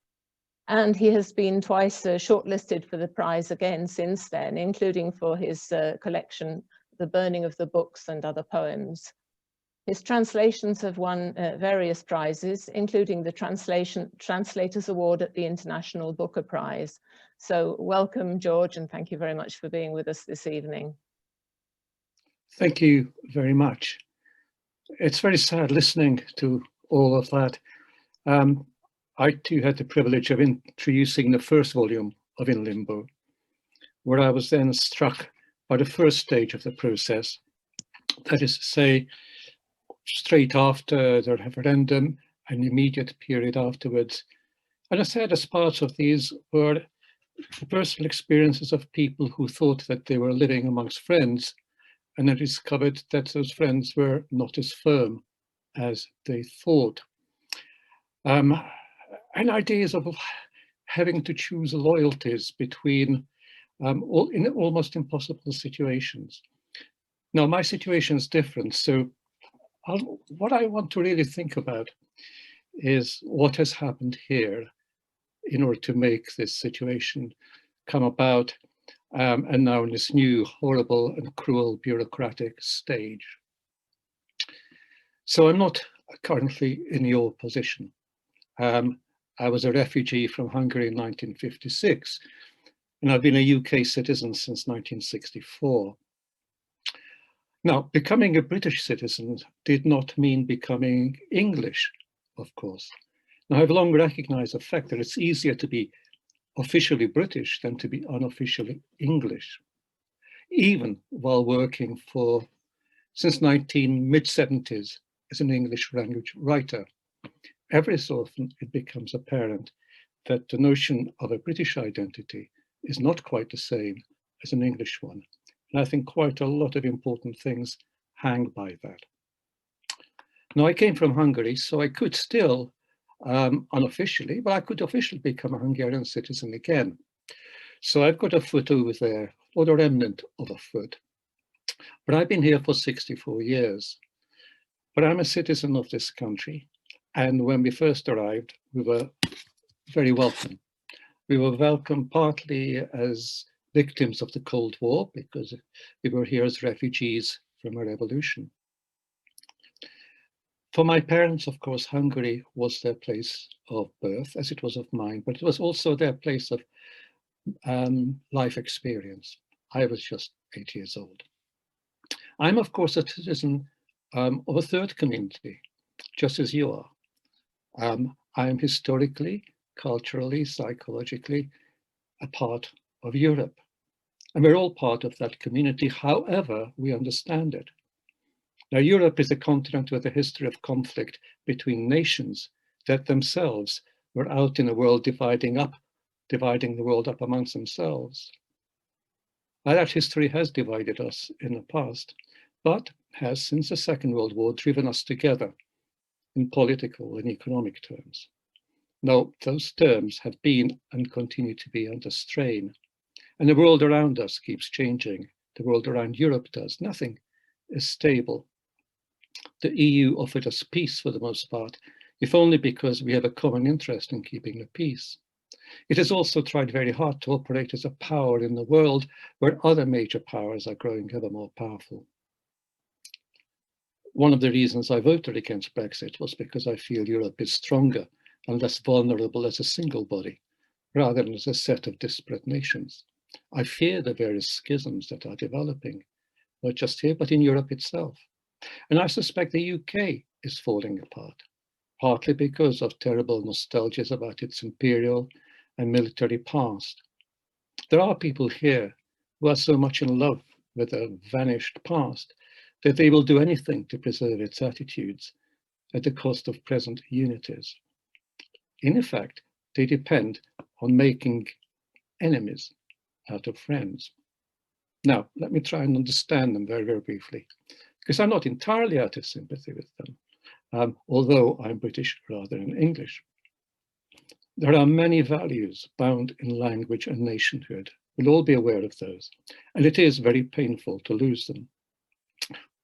and he has been twice shortlisted for the prize again since then, including for his collection, The Burning of the Books and Other Poems. His translations have won various prizes, including the Translators Award at the International Booker Prize. So welcome, George, and thank you very much for being with us this evening. Thank you very much. It's very sad listening to all of that. I too had the privilege of introducing the first volume of In Limbo, where I was then struck by the first stage of the process, that is to say, straight after the referendum, an immediate period afterwards. And the saddest parts of these were the personal experiences of people who thought that they were living amongst friends, and then discovered that those friends were not as firm as they thought. And ideas of having to choose loyalties between in almost impossible situations. Now, my situation is different, so what I want to really think about is what has happened here in order to make this situation come about, and now in this new horrible and cruel bureaucratic stage. So I'm not currently in your position. I was a refugee from Hungary in 1956, and I've been a UK citizen since 1964. Now, becoming a British citizen did not mean becoming English, of course. Now, I've long recognized the fact that it's easier to be officially British than to be unofficially English, even while working for, since mid-70s, as an English language writer. Every so often it becomes apparent that the notion of a British identity is not quite the same as an English one. And I think quite a lot of important things hang by that. Now, I came from Hungary, so I could still, unofficially, but I could officially become a Hungarian citizen again. So I've got a foot over there, or the remnant of a foot. But I've been here for 64 years. But I'm a citizen of this country. And when we first arrived, we were very welcome. We were welcome partly as victims of the Cold War, because we were here as refugees from a revolution. For my parents, of course, Hungary was their place of birth, as it was of mine, but it was also their place of life experience. I was just 8 years old. I'm, of course, a citizen of a third community, just as you are. I am historically, culturally, psychologically a part of Europe. And we're all part of that community, however we understand it. Now, Europe is a continent with a history of conflict between nations that themselves were out in the world dividing the world up amongst themselves. Now, that history has divided us in the past, but has, since the Second World War, driven us together in political and economic terms. Now, those terms have been and continue to be under strain. And the world around us keeps changing. The world around Europe does. Nothing is stable. The EU offered us peace for the most part, if only because we have a common interest in keeping the peace. It has also tried very hard to operate as a power in the world where other major powers are growing ever more powerful. One of the reasons I voted against Brexit was because I feel Europe is stronger and less vulnerable as a single body, rather than as a set of disparate nations. I fear the various schisms that are developing, not just here, but in Europe itself. And I suspect the UK is falling apart, partly because of terrible nostalgias about its imperial and military past. There are people here who are so much in love with a vanished past that they will do anything to preserve its attitudes at the cost of present unities. In effect, they depend on making enemies out of friends. Now, let me try and understand them very, very briefly, because I'm not entirely out of sympathy with them, although I'm British rather than English. There are many values bound in language and nationhood. We'll all be aware of those. And it is very painful to lose them.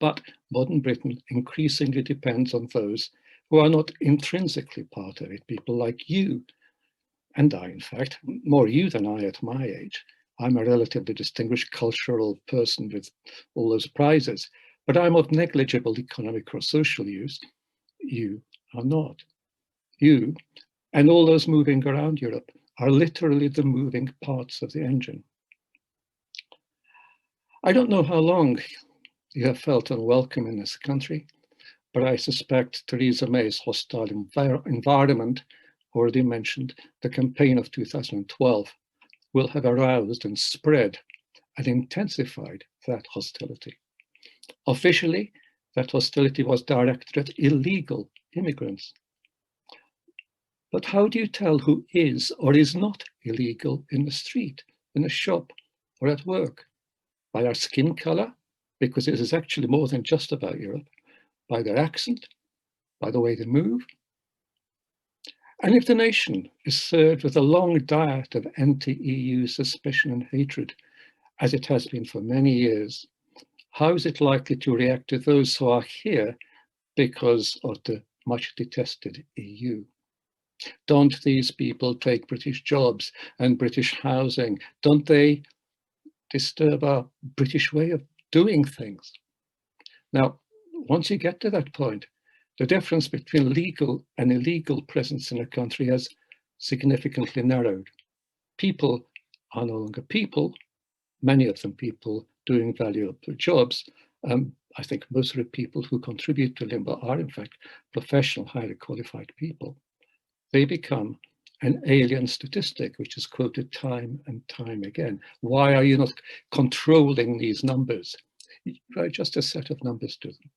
But modern Britain increasingly depends on those who are not intrinsically part of it, people like you and I, in fact, more you than I at my age. I'm a relatively distinguished cultural person with all those prizes, but I'm of negligible economic or social use. You are not. You and all those moving around Europe are literally the moving parts of the engine. I don't know how long you have felt unwelcome in this country, but I suspect Theresa May's hostile environment, already mentioned, the campaign of 2012, will have aroused and spread and intensified that hostility. Officially, that hostility was directed at illegal immigrants. But how do you tell who is or is not illegal in the street, in a shop, or at work? By their skin color, because it is actually more than just about Europe, by their accent, by the way they move. And if the nation is served with a long diet of anti-EU suspicion and hatred, as it has been for many years, how is it likely to react to those who are here because of the much detested EU? Don't these people take British jobs and British housing? Don't they disturb our British way of doing things? Now, once you get to that point, the difference between legal and illegal presence in a country has significantly narrowed. People are no longer people, many of them people doing valuable jobs. I think most of the people who contribute to Limbo are in fact professional, highly qualified people. They become an alien statistic, which is quoted time and time again. Why are you not controlling these numbers? Write just a set of numbers to them.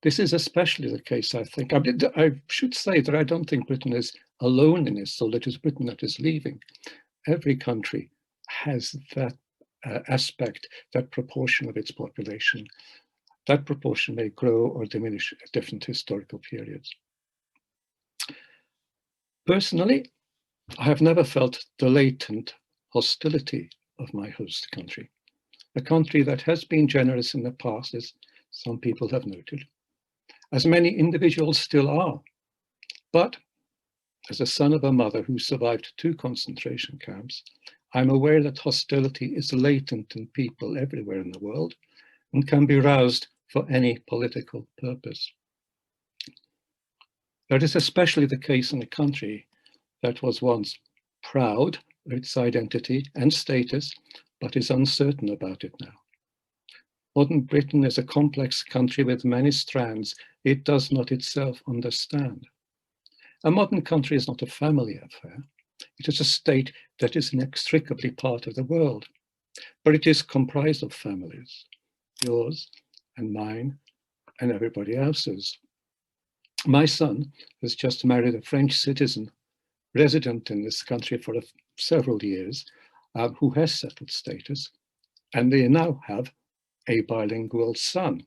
This is especially the case, I think. I should say that I don't think Britain is alone in this, so that is Britain that is leaving. Every country has that aspect, that proportion of its population. That proportion may grow or diminish at different historical periods. Personally, I have never felt the latent hostility of my host country, a country that has been generous in the past, as some people have noted, as many individuals still are. But as a son of a mother who survived 2 concentration camps, I'm aware that hostility is latent in people everywhere in the world and can be roused for any political purpose. That is especially the case in a country that was once proud of its identity and status, but is uncertain about it now. Modern Britain is a complex country with many strands it does not itself understand. A modern country is not a family affair. It is a state that is inextricably part of the world, but it is comprised of families, yours and mine and everybody else's. My son has just married a French citizen resident in this country for several years, who has settled status, and they now have a bilingual son.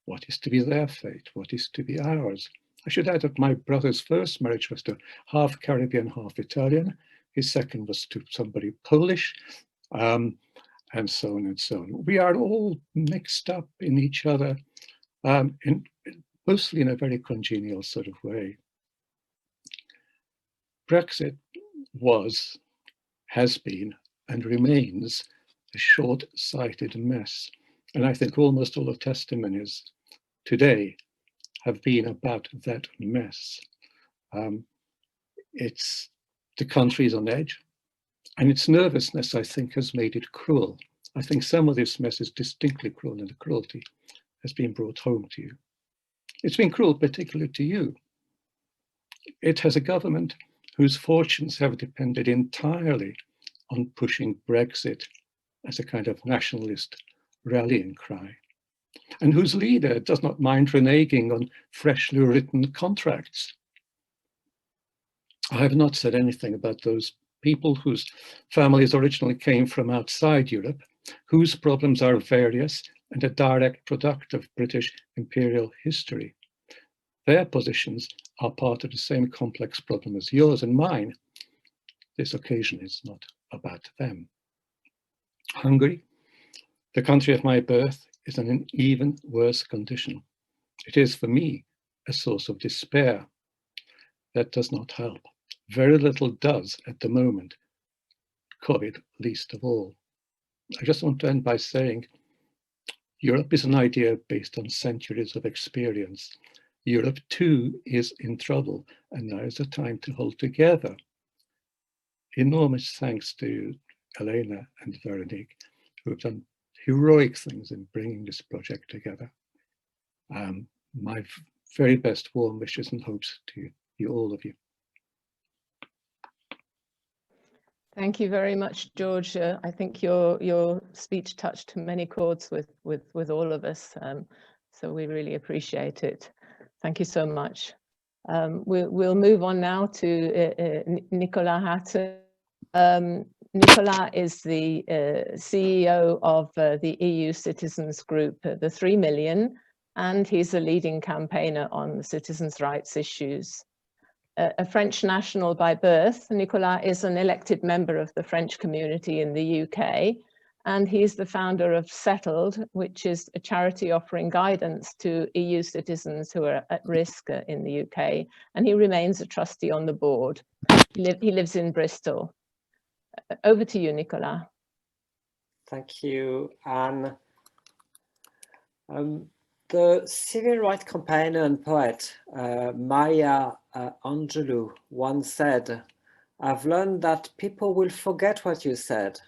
What is to be their fate? What is to be ours? I should add that my brother's first marriage was to half Caribbean, half Italian. His second was to somebody Polish, and so on and so on. We are all mixed up in each other, mostly in a very congenial sort of way. Brexit was, has been, and remains a short-sighted mess. And I think almost all the testimonies today have been about that mess. The country is on edge, and its nervousness, I think, has made it cruel. I think some of this mess is distinctly cruel, and the cruelty has been brought home to you. It's been cruel, particularly to you. It has a government whose fortunes have depended entirely on pushing Brexit as a kind of nationalist rallying cry, and whose leader does not mind reneging on freshly written contracts. I have not said anything about those people whose families originally came from outside Europe, whose problems are various and a direct product of British imperial history. Their positions are part of the same complex problem as yours and mine. This occasion is not about them. Hungary, the country of my birth, is in an even worse condition. It is, for me, a source of despair. That does not help. Very little does at the moment, COVID least of all. I just want to end by saying Europe is an idea based on centuries of experience. Europe too is in trouble, and now is the time to hold together. Enormous thanks to Elena and Veronique, who have done heroic things in bringing this project together. My very best warm wishes and hopes to you, all of you. Thank you very much, George. I think your speech touched many chords with all of us, so we really appreciate it. Thank you so much. We'll move on now to Nicolas Hatton. Nicolas is the CEO of the EU Citizens Group, the 3 Million, and he's a leading campaigner on citizens' rights issues. A French national by birth, Nicolas is an elected member of the French community in the UK, and he's the founder of Certes, which is a charity offering guidance to EU citizens who are at risk in the UK, and he remains a trustee on the board. He lives in Bristol. Over to you, Nicolas. Thank you, Anne. The civil rights campaigner and poet Maya Angelou once said, "I've learned that people will forget what you said.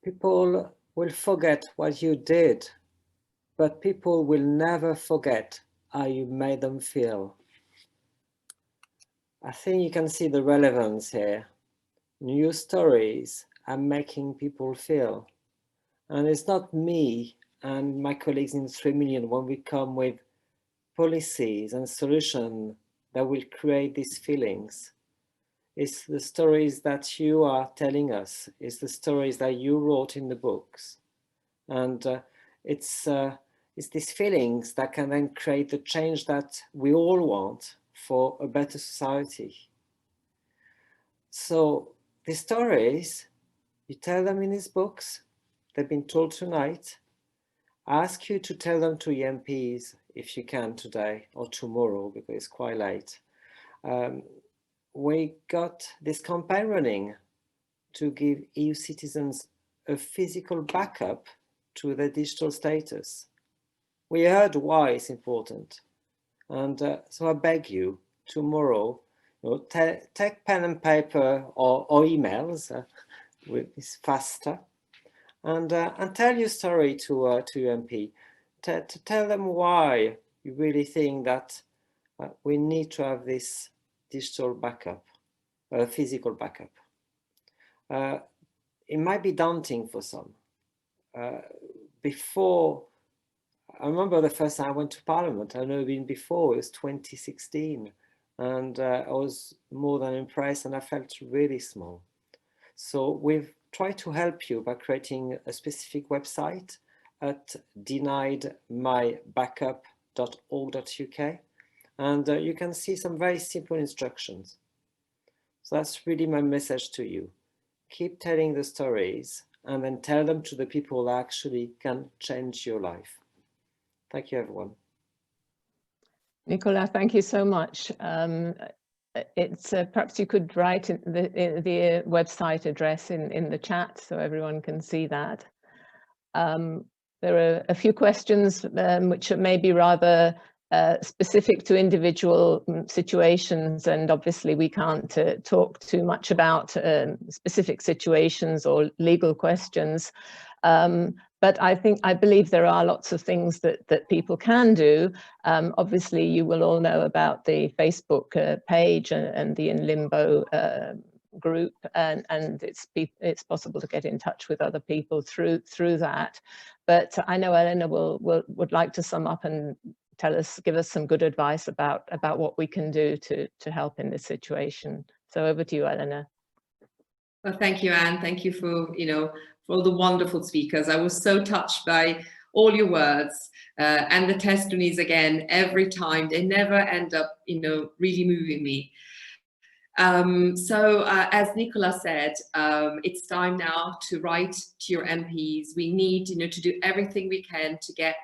People will forget what you did, but people will never forget how you made them feel." I think you can see the relevance here. New stories are making people feel. And it's not me and my colleagues in 3 Million when we come with policies and solutions that will create these feelings. It's the stories that you are telling us. It's the stories that you wrote in the books. And it's these feelings that can then create the change that we all want for a better society. So these stories, you tell them in these books, they've been told tonight. I ask you to tell them to MPs if you can today or tomorrow, because it's quite late. We got this campaign running to give EU citizens a physical backup to their digital status. We heard why it's important. And so I beg you, tomorrow, take pen and paper or emails, it's faster, and tell your story to your MP. To tell them why you really think that we need to have this digital backup, physical backup. It might be daunting for some. Before, I remember the first time I went to Parliament, I know even before, it was 2016, and I was more than impressed and I felt really small. So we've tried to help you by creating a specific website at deniedmybackup.org.uk, and you can see some very simple instructions. So that's really my message to you. Keep telling the stories and then tell them to the people that actually can change your life. Thank you, everyone. Nicolas, thank you so much. It's perhaps you could write the website address in the chat so everyone can see that. There are a few questions which are maybe rather specific to individual situations, and obviously we can't talk too much about specific situations or legal questions. But I believe there are lots of things that people can do. Obviously, you will all know about the Facebook page and the In Limbo group, and it's possible to get in touch with other people through that. But I know Elena would like to sum up and give us some good advice about what we can do to help in this situation. So over to you, Elena. Well, thank you, Anne. Thank you for all the wonderful speakers. I was so touched by all your words and the testimonies again, every time, they never end up, really moving me. So as Nicola said, it's time now to write to your MPs. We need, to do everything we can to get,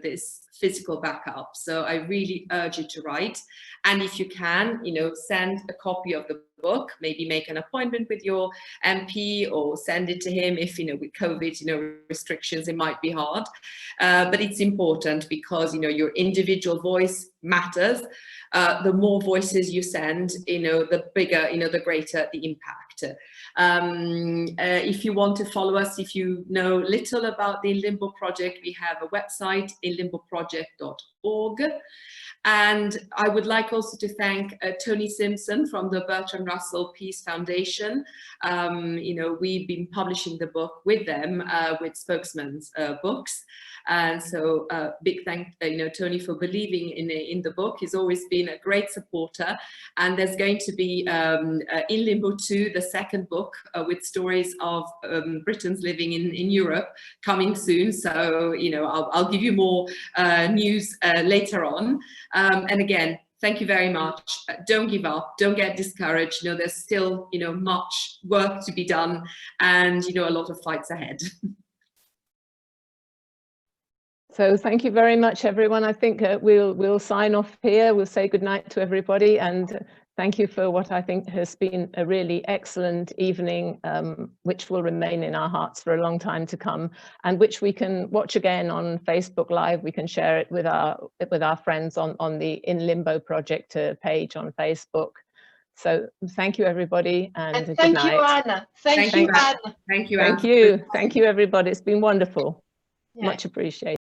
this physical backup. So I really urge you to write. And if you can, send a copy of the book, maybe make an appointment with your MP or send it to him if, with COVID, restrictions, it might be hard. But it's important because, your individual voice matters. The more voices you send, the bigger, the greater the impact. If you want to follow us, if you know little about the Limbo project, we have a website, limboproject.org. And I would like also to thank Tony Simpson from the Bertrand Russell Peace Foundation. We've been publishing the book with them, with Spokesman's Books. And so big thank, Tony, for believing in the book. He's always been a great supporter. And there's going to be in Limbo 2, the second book with stories of Britons living in Europe coming soon. So, I'll give you more news later on. And again, thank you very much. Don't give up. Don't get discouraged. There's still, much work to be done and, a lot of fights ahead. So thank you very much, everyone. I think we'll sign off here. We'll say goodnight to everybody and thank you for what I think has been a really excellent evening, which will remain in our hearts for a long time to come, and which we can watch again on Facebook Live. We can share it with our friends on the In Limbo project page on Facebook. So thank you, everybody, and good thank night. You, Anna. Thank you, Anna. Thank you, Anna. Thank you, everybody. It's been wonderful. Yeah. Much appreciated.